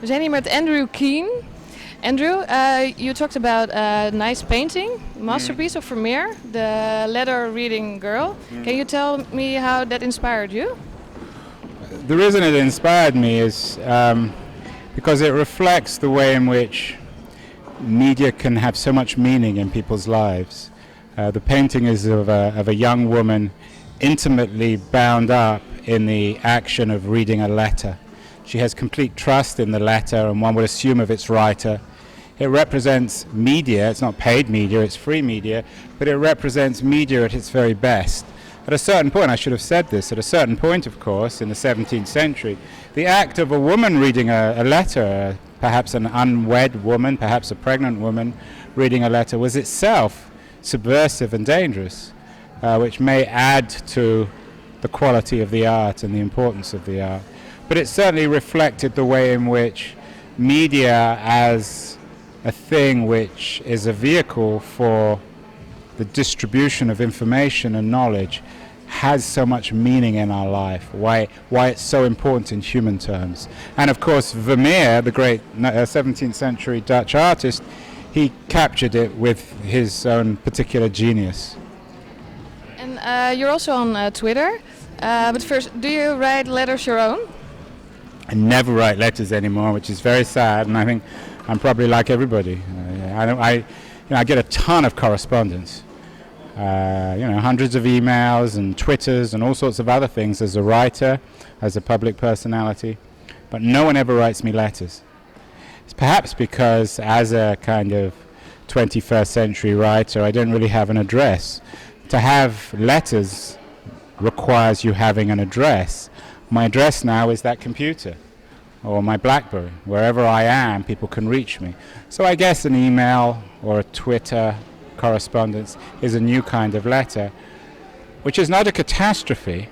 We zijn hier met Andrew Keen. Andrew, you talked about a nice painting, masterpiece of Vermeer, the letter-reading girl. Can you tell me how that inspired you? The reason it inspired me is because it reflects the way in which media can have so much meaning in people's lives. The painting is of a young woman intimately bound up in the action of reading a letter. She has complete trust in the letter, and one would assume of its writer. It represents media. It's not paid media, it's free media, but it represents media at its very best. At a certain point, I should have said this, at a certain point, of course, in the 17th century, the act of a woman reading a letter, perhaps an unwed woman, perhaps a pregnant woman reading a letter, was itself subversive and dangerous, which may add to the quality of the art and the importance of the art. But it certainly reflected the way in which media as a thing which is a vehicle for the distribution of information and knowledge has so much meaning in our life, why it's so important in human terms. And of course Vermeer, the great 17th century Dutch artist, he captured it with his own particular genius. And you're also on Twitter, but first, do you write letters your own? I never write letters anymore, which is very sad, and I think I'm probably like everybody. I get a ton of correspondence, hundreds of emails and Twitters and all sorts of other things as a writer, as a public personality, but no one ever writes me letters. It's perhaps because as a kind of 21st century writer, I don't really have an address. To have letters requires you having an address. My address now is that computer or my BlackBerry. Wherever I am, people can reach me. So I guess an email or a Twitter correspondence is a new kind of letter, which is not a catastrophe,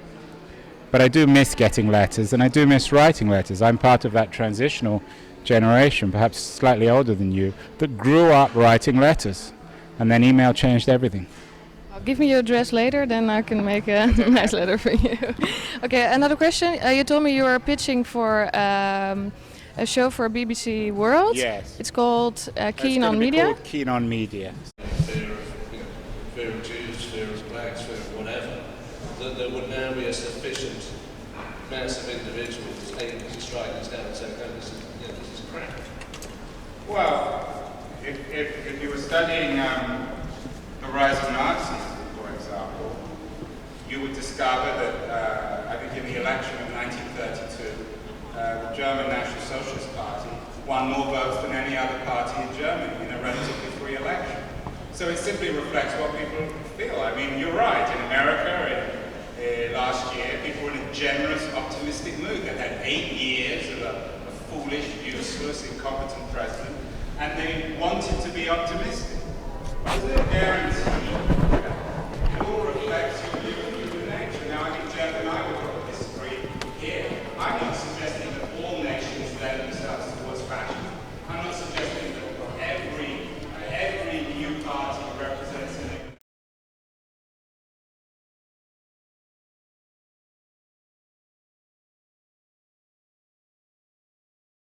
but I do miss getting letters and I do miss writing letters. I'm part of that transitional generation, perhaps slightly older than you, that grew up writing letters, and then email changed everything. Give me your address later, then I can make a nice letter for you. Okay, another question. You told me you are pitching for a show for BBC World. Yes. It's called Keen on Media. Keen on Media. Fear of Jews, fear of blacks, fear of whatever. That there would now be a sufficient mass of individuals able to strike this down and say, no, this is crap. Well, if you were studying the rise of Nazis, for example, you would discover that I think in the election of 1932, the German National Socialist Party won more votes than any other party in Germany in a relatively free election. So it simply reflects what people feel. I mean, you're right, in America last year, people were in a generous, optimistic mood. They had 8 years of a foolish, useless, incompetent president, and they wanted to be optimistic. There's a guarantee